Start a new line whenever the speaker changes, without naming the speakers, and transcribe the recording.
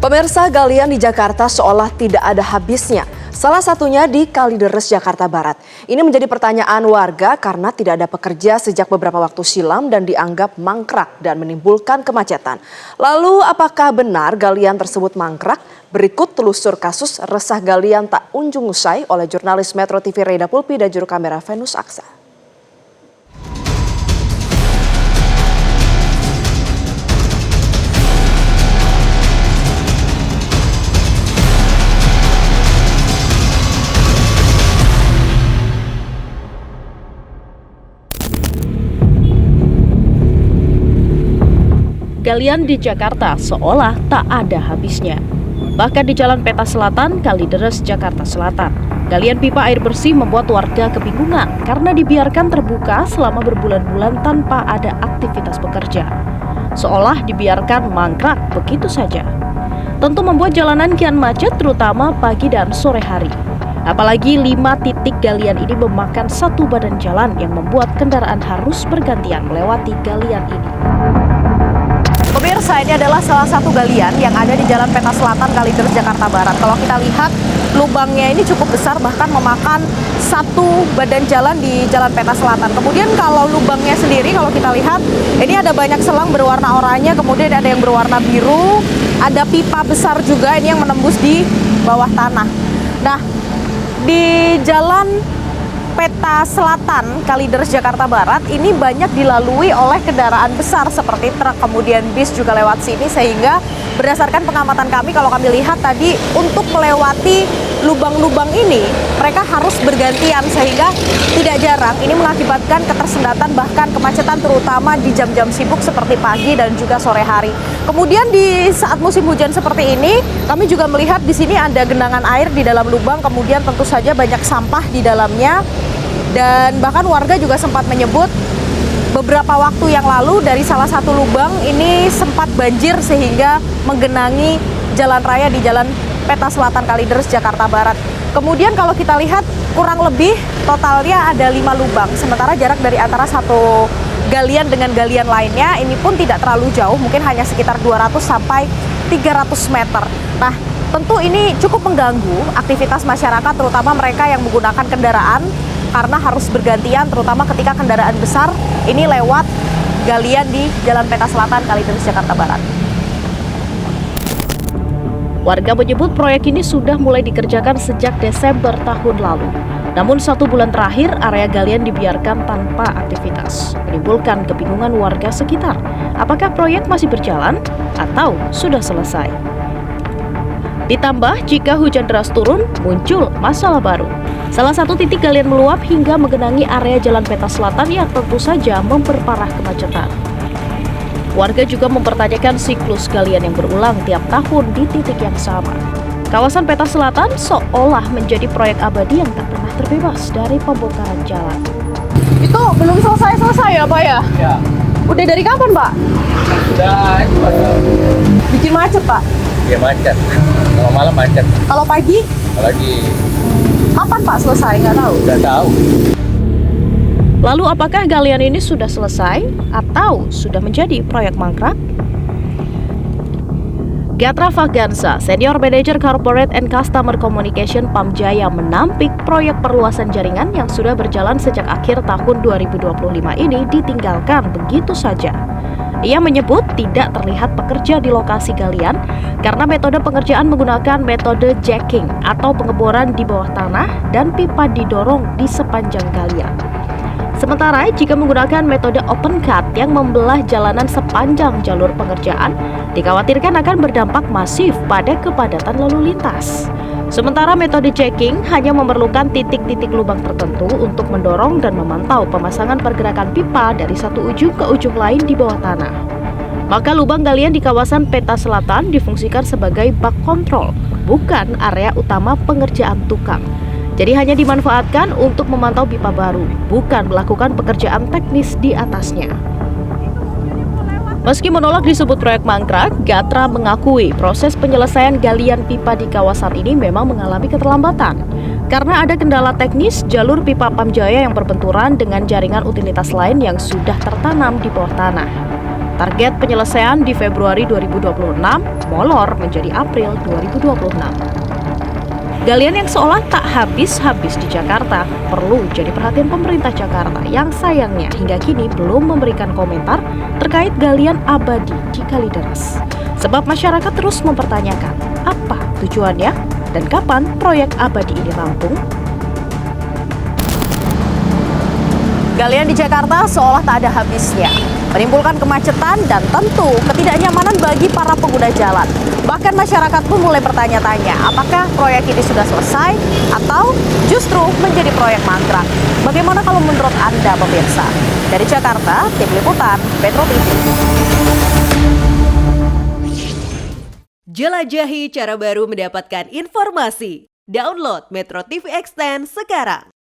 Pemirsa, galian di Jakarta seolah tidak ada habisnya. Salah satunya di Kalideres, Jakarta Barat. Ini menjadi pertanyaan warga karena tidak ada pekerja sejak beberapa waktu silam dan dianggap mangkrak dan menimbulkan kemacetan. Lalu apakah benar galian tersebut mangkrak? Berikut telusur kasus resah galian tak unjung usai oleh jurnalis Metro TV Reda Pulpi dan juru kamera Venus Aksa.
Galian di Jakarta seolah tak ada habisnya. Bahkan di Jalan Peta Selatan, Kalideres, Jakarta Selatan, galian pipa air bersih membuat warga kebingungan karena dibiarkan terbuka selama berbulan-bulan tanpa ada aktivitas pekerja. Seolah dibiarkan mangkrak begitu saja. Tentu membuat jalanan kian macet terutama pagi dan sore hari. Apalagi 5 titik galian ini memakan satu badan jalan yang membuat kendaraan harus bergantian melewati galian ini. Pemirsa, ini adalah salah satu galian yang ada di Jalan Peta Selatan, Kalideres, Jakarta Barat. Kalau kita lihat, lubangnya ini cukup besar, bahkan memakan satu badan jalan di Jalan Peta Selatan. Kemudian kalau lubangnya sendiri, kalau kita lihat, ini ada banyak selang berwarna oranye, kemudian ada yang berwarna biru, ada pipa besar juga, ini yang menembus di bawah tanah. Nah, di Jalan Peta Selatan, Kalideres, Jakarta Barat ini banyak dilalui oleh kendaraan besar seperti truk, kemudian bis juga lewat sini, sehingga berdasarkan pengamatan kami, kalau kami lihat tadi, untuk melewati lubang-lubang ini mereka harus bergantian, sehingga tidak jarang ini mengakibatkan ketersendatan bahkan kemacetan terutama di jam-jam sibuk seperti pagi dan juga sore hari. Kemudian di saat musim hujan seperti ini kami juga melihat di sini ada genangan air di dalam lubang, kemudian tentu saja banyak sampah di dalamnya. Dan bahkan warga juga sempat menyebut beberapa waktu yang lalu dari salah satu lubang ini sempat banjir sehingga menggenangi jalan raya di Jalan Peta Selatan, Kalideres, Jakarta Barat. Kemudian kalau kita lihat kurang lebih totalnya ada 5 lubang. Sementara jarak dari antara satu galian dengan galian lainnya ini pun tidak terlalu jauh, mungkin hanya sekitar 200 sampai 300 meter. Nah, tentu ini cukup mengganggu aktivitas masyarakat, terutama mereka yang menggunakan kendaraan, karena harus bergantian terutama ketika kendaraan besar ini lewat galian di Jalan Peta Selatan, Kalideres, Jakarta Barat. Warga menyebut proyek ini sudah mulai dikerjakan sejak Desember tahun lalu. Namun 1 bulan terakhir area galian dibiarkan tanpa aktivitas, menimbulkan kebingungan warga sekitar. Apakah proyek masih berjalan atau sudah selesai? Ditambah jika hujan deras turun, muncul masalah baru. Salah satu titik galian meluap hingga menggenangi area Jalan Peta Selatan yang tentu saja memperparah kemacetan. Warga juga mempertanyakan siklus galian yang berulang tiap tahun di titik yang sama. Kawasan Peta Selatan seolah menjadi proyek abadi yang tak pernah terbebas dari pembongkaran jalan. Itu belum selesai-selesai ya, Pak ya?
Ya.
Udah dari kapan, Pak?
Udah,
Bikin macet, Pak?
ya macet. Kalau malam macet.
Kalau pagi?
Apalagi
Kapan, Pak, selesai? Nggak tahu.
udah tahu.
Lalu apakah galian ini sudah selesai atau sudah menjadi proyek mangkrak? Gatra Fagansa, Senior Manager Corporate and Customer Communication Pamjaya menampik proyek perluasan jaringan yang sudah berjalan sejak akhir tahun 2025 ini ditinggalkan begitu saja. Ia menyebut tidak terlihat pekerja di lokasi galian karena metode pengerjaan menggunakan metode jacking atau pengeboran di bawah tanah dan pipa didorong di sepanjang galian. Sementara jika menggunakan metode open cut yang membelah jalanan sepanjang jalur pengerjaan, dikhawatirkan akan berdampak masif pada kepadatan lalu lintas. Sementara metode jacking hanya memerlukan titik-titik lubang tertentu untuk mendorong dan memantau pemasangan pergerakan pipa dari satu ujung ke ujung lain di bawah tanah. Maka lubang galian di kawasan Peta Selatan difungsikan sebagai bak kontrol, bukan area utama pengerjaan tukang. Jadi hanya dimanfaatkan untuk memantau pipa baru, bukan melakukan pekerjaan teknis di atasnya. Meski menolak disebut proyek mangkrak, Gatra mengakui proses penyelesaian galian pipa di kawasan ini memang mengalami keterlambatan. Karena ada kendala teknis jalur pipa Pamjaya yang berbenturan dengan jaringan utilitas lain yang sudah tertanam di bawah tanah. Target penyelesaian di Februari 2026 molor menjadi April 2026. Galian yang seolah tak habis-habis di Jakarta perlu jadi perhatian pemerintah Jakarta yang sayangnya hingga kini belum memberikan komentar terkait galian abadi di Kalideres. Sebab masyarakat terus mempertanyakan apa tujuannya dan kapan proyek abadi ini rampung. Galian di Jakarta seolah tak ada habisnya, menimbulkan kemacetan dan tentu ketidaknyamanan bagi para pengguna jalan. Bahkan masyarakat pun mulai bertanya-tanya apakah proyek ini sudah selesai atau justru menjadi proyek mangkrak. Bagaimana kalau menurut Anda pemirsa? Dari Jakarta, Tim Liputan, Metro TV.
Jelajahi cara baru mendapatkan informasi. Download Metro TV Extend sekarang.